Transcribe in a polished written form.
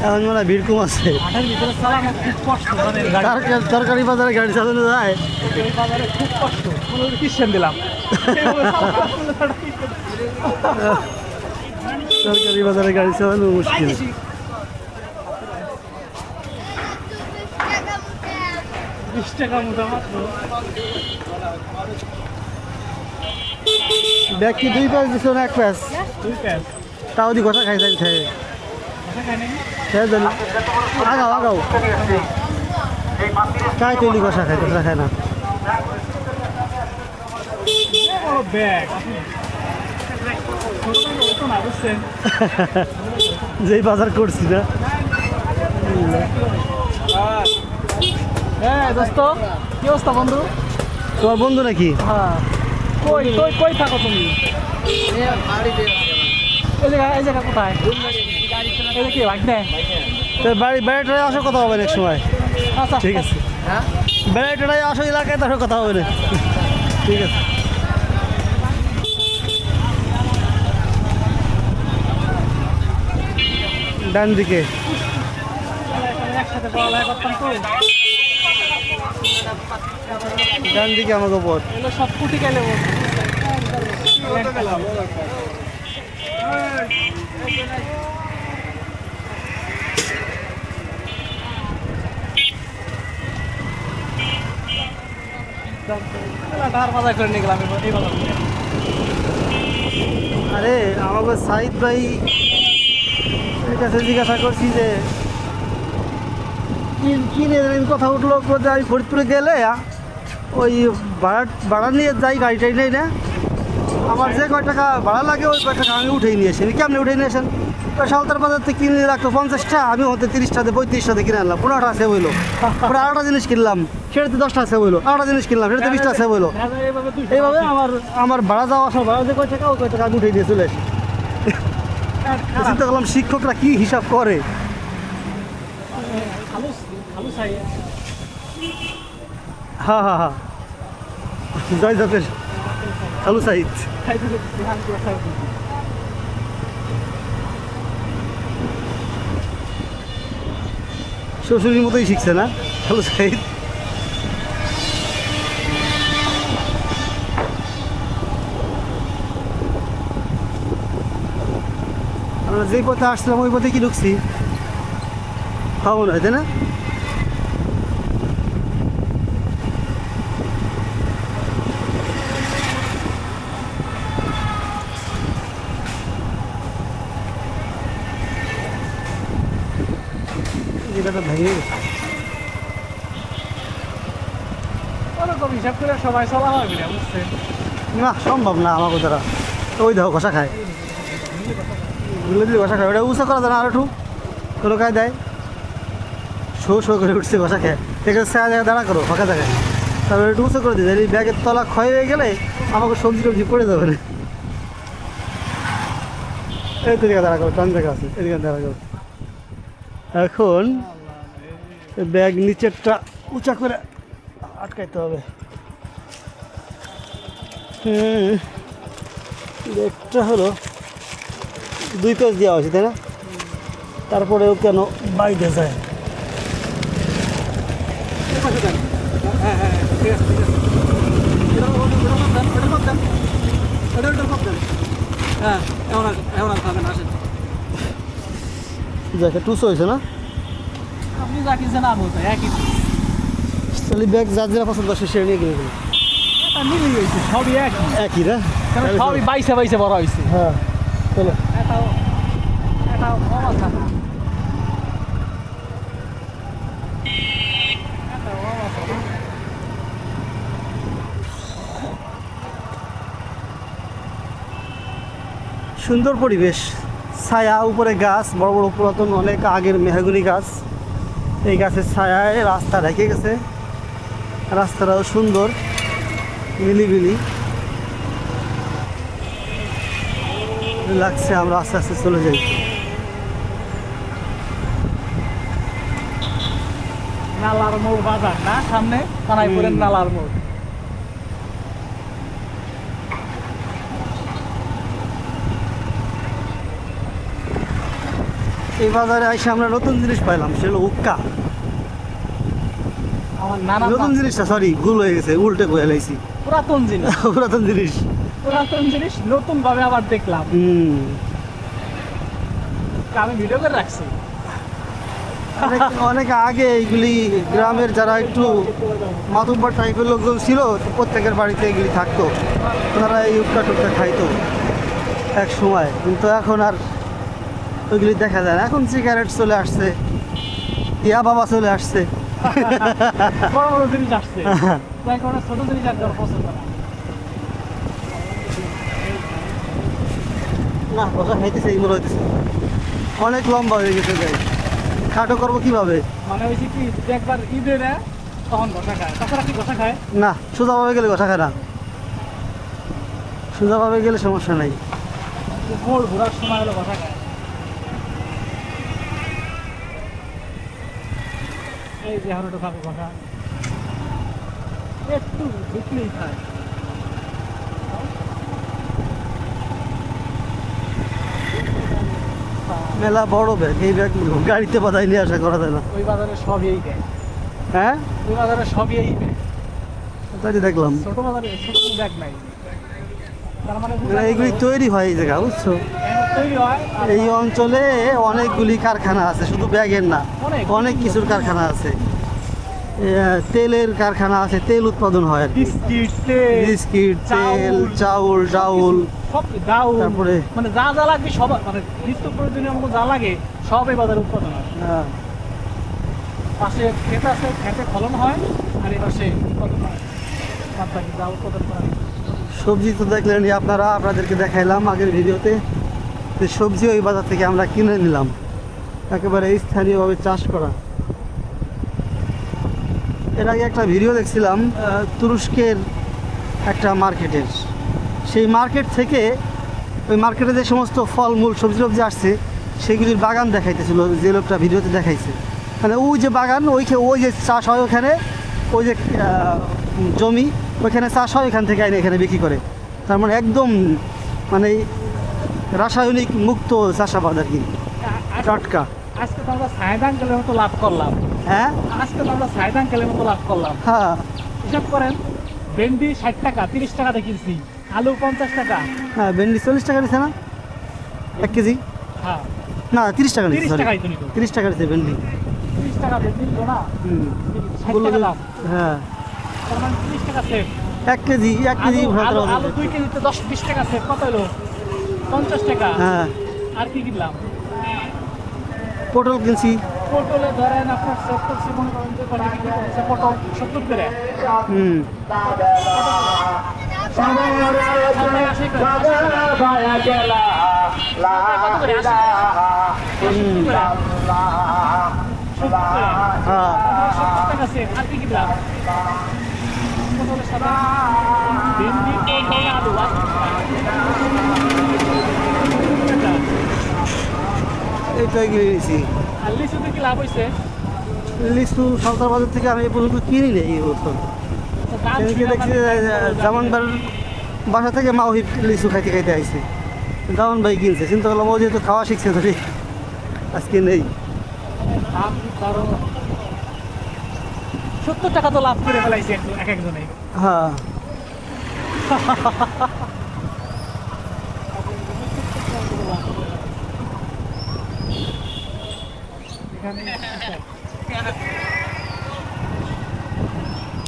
এখন মনে হয় ভিড় কম আছে। হাটের ভিতরে চালানো খুব কষ্ট, মানে গাড়ি তরকারি বাজারে গাড়ি চালানো যায়? এই বাজারে খুব কষ্ট। কোনো কিসেন দিলাম তরকারি বাজারে গাড়ি চালানো মুশকিল। টাকা মতো মাত্র। ব্যাগ কি 2 প্যাচ দিছো না 1 প্যাচ? 2 প্যাচ। তাও দি কথা খাই যাই থাকে। কথা খাই নাকি? খেয়ে জানি আগাও আগাও কাই তৈরি কষা খাই কথা খায় না। বড় ব্যাগ ছোট না, বুঝছেন? যেই বাজার করছি না। হ্যাঁ দোস্ত, কি অবস্থা বন্ধু? তোমার বন্ধু নাকি? হ্যাঁ। কই কই কই থাকো তুমি? এই জায়গা কোথায়? এই যে কি বাইক নেই? তো বেড়াটায় আসো কথা হবে এক সময়। আচ্ছা ঠিক আছে, বেড়াটায় আসো এলাকায় তারপর কথা হবে না। ঠিক আছে। ডান দিকে একসাথে পড়ালেখা করতাম তো। ডান দিকে আমাকে পথ। এগুলো সব কুটি গেলে ধার বাজার করে নিয়ে গেলাম এই বাজার। আরে আমাকে সাইদ ভাই এর কাছে জিজ্ঞাসা করছি যে কিনে কথা উঠলো যে আমি ফরিদপুরে গেলে ওই ভাড়া নিয়ে যাই গাড়িটাই নেই না, আমার যে কয় টাকা ভাড়া লাগে ওই কয় টাকা আমি উঠেই নিয়ে আসি। কেমনি উঠেই নিয়ে আসেন? সালতার বাজার থেকে কিনে রাখতো 50টা, আমি হতে 30টাতে 35টাতে কিনে আনলাম, 15টা আছে বইলো। পরে আরেকটা জিনিস কিনলাম, সেটাতে 10টা আছে বইলো। আরেকটা জিনিস কিনলাম, সেটাতে 20টা আছে বইলো। এইভাবে আমার ভাড়া যাওয়া আসা ভাড়া যে কয় টাকা ওই কয় টাকা আমি উঠেই নিয়ে চলে আসি। চিন্তা করলাম শিক্ষকরা কি হিসাব করে। হ্যাঁ হ্যাঁ হ্যাঁ, জয় জাতের খালু সাইদ। শ্বশুরের মতোই শিখছে না খালু সাইদ? আমরা যেই পথে আসছিলাম ওই পথে কি ঢুকছি? খাবো না, তাই না? এটা ভেঙে গেছে। ওরকম হিসাব করে সবাই চলা হবে না, বুঝছেন? না সম্ভব না আমাকে দ্বারা। ওই দেখো কষা খায়, গুলো দিলে কষা খায়। ওটা উঁচা করা যায় না আর একটু কোনো কাজ দেয়? শো করে উঠছে কষা খায়। ঠিক আছে, জায়গায় দাঁড়া করো ফাঁকা জায়গায়, তারপরে একটু উঁচু করে দিই। এই ব্যাগের তলা ক্ষয় হয়ে গেলে আমাকে সবজি টবজি পড়ে যাবে না। এই তো জায়গায় দাঁড়া করো, টান জায়গা আছে, এদিকে দাঁড়া করো। এখন ব্যাগ নিচেরটা উঁচা করে আটকাইতে হবে। ব্যাগটা হলো 2 প্যাচ দেওয়া হয়েছে, তাই না? তারপরেও কেন বাইরে যায়? হ্যাঁ হ্যাঁ ঠিক আছে ঠিক আছে। হ্যাঁ এখন আর খাবেন, আসেন। যাকে টুসো হয়েছে না? আপনি যা কিনছেন আর বলতে একই তাহলে ব্যাগ যার যেটা পছন্দ সে সেটা নিয়ে কিনে গেল। মিলিয়ে গেছে, সবই একই না? কারণ সবই বাইসে বাইসে বড় হয়েছে। হ্যাঁ চলো। এটাও অবস্থা না। সুন্দর পরিবেশ, ছায়া, উপরে গাছ, বড় বড় পুরাতন অনেক আগের মেহগনি গাছ। এই গাছের ছায়ায় রাস্তা ঢেকে গেছে, রাস্তাটাও সুন্দর মিলিবিলি লাগছে। আমরা আস্তে আস্তে চলে যাই। নালার মোড় বাজার না সামনে, কানাইপুরের নালার মোড়। এই বাজারে এসে আমরা নতুন জিনিস পাইলাম, সে হলো হুক্কা। আমার নানা নতুন জিনিসটা সরি ভুল হয়ে গেছে, উল্টে বয়ে লাইছি। পুরাতন জিনিস, পুরাতন জিনিস। পুরাতন জিনিস নতুন ভাবে আবার দেখলাম। আমি ভিডিও করে রাখছি। অনেক আগে এইগুলি গ্রামের যারা একটু মাতুব্বর টাইপের লোকজন ছিল, প্রত্যেকের বাড়িতে এগুলি থাকতো, তারা এই হুক্কা টুক্কা খাইতো এক সময়। কিন্তু এখন আর ওইগুলি দেখা যায় না। এখন সিগারেট চলে আসছে, ইয়া বাবা চলে আসছে। বড় বড় জিনিস আসছে, তাই কোনো ছোট জিনিস আর কারো পছন্দ না। না বসা খাইতেছে, এই মনে হইতেছে অনেক লম্বা হয়ে গেছে। যাই খাটো করবো কিভাবে? মানে হয়েছে কি যে একবার ঈদে না তখন ঘষা খায়, তাছাড়া কি ঘষা খায়? না সোজাভাবে গেলে কথা খায় না, সোজাভাবে গেলে সমস্যা নাই। মোড় ঘোরার সময় হলো ঘষা খায়। এই যে হারোটো খাবে ঘষা, একটু ঢুকলেই খায়। মেলা বড় ব্যাগ, এই ব্যাগ গাড়িতে বাধাই নিয়ে আসা করা যায় না। ওই বাজারে সবই এই দেয়, হ্যাঁ ওই বাজারে সবই এই দেয়। তাই দেখলাম। ছোট বাজারে ছোট কোনো ব্যাগ নাই। তার মানে এইগুলি তৈরি হয় এই জায়গা, বুঝছো? তৈরি হয় আর এই অঞ্চলে অনেকগুলি কারখানা আছে, শুধু ব্যাগের না, অনেক কিছুর কারখানা আছে। তেলের কারখানা আছে, তেল উৎপাদন হয় আর কি। বিস্কিট, তেল, বিস্কিট, তেল, চাউল ডাউল, সব ডাউল, তারপরে মানে যা যা লাগবে সব, মানে নিত্য প্রয়োজনীয় আমাকে যা লাগে সব এই বাজারে উৎপাদন হয়। পাশে ক্ষেত আছে, ক্ষেতে ফলন হয়, আর এই পাশে উৎপাদন হয়, বাদ বাকি যা উৎপাদন করা হয়। সবজি তো দেখলেন আপনারা, আপনাদেরকে দেখাইলাম আগের ভিডিওতে। যে সবজি ওই বাজার থেকে আমরা কিনে নিলাম, একেবারে স্থানীয়ভাবে চাষ করা। এর আগে একটা ভিডিও দেখছিলাম তুরস্কের একটা মার্কেটের, সেই মার্কেট থেকে ওই মার্কেটে যে সমস্ত ফলমূল সবজি টবজি আসছে সেগুলির বাগান দেখাইতেছিল, যে লোকটা ভিডিওতে দেখাইছে। মানে ওই যে বাগান, ওই যে চাষ হয় ওখানে, ওই যে জমি ওইখানে চাষ হয়, ওইখান থেকে আইনে এখানে বিক্রি করে। তার মানে একদম মানে রাসায়নিক মুক্ত চাষাবাদ আর কি, টাটকা। আজকে তো আমরা সাইদ আঙ্কেলের মতো লাভ করলাম। হ্যাঁ আজকে তো আমরা সাইদ আঙ্কেলের মতো লাভ করলাম। হ্যাঁ হিসাব করেন, ভেন্ডি 60 টাকা, 30 টাকাতে কিনছি, আলু 50 টাকা। হ্যাঁ ভেন্ডি 40 টাকা দিচ্ছে না 1 কেজি? হ্যাঁ, না 30 টাকা নিচ্ছে, 30 সরি টাকাই তো নিত। 30 টাকা দিচ্ছে ভেন্ডি। 30 টাকা ভেন্ডি নিল না, হুম 60 বললো টাকা যে- দাম। হ্যাঁ তার মানে 30 টাকা সেভ। 1 কেজি আলু 2 কেজিতে 10-20 টাকা সেভ, কত হলো? 50 টাকা। হ্যাঁ আর কি কিনলাম? পটল কিনছি। পটলে ধরেন আপনার সেভ করছি, মনে করেন যে কত বিক্রি করছে পটল 70 করে। হুম হ্যাঁ আর কি কিনলাম? পটলের সাথে ভেন্ডি, পটল, আলু, এইটাই কিনে নিয়েছি। আর লিচুতে কি লাভ হয়েছে? লিচু সরকার বাজার থেকে আমি এ পর্যন্ত কিনি নেই এই বছর। দাম সেদিনকে ছিল দেখছি জামানবার বাসা থেকে মাওহি লিচু খাইতে খাইতে আইছে, জামান ভাই কিনছে। চিন্তা করলাম ও যেহেতু খাওয়া শিখছে ধরে আজকে নেই। দাম ধরো 70 টাকা তো লাভ করে ফেলাইছে এক একজনে। হ্যাঁ এখানে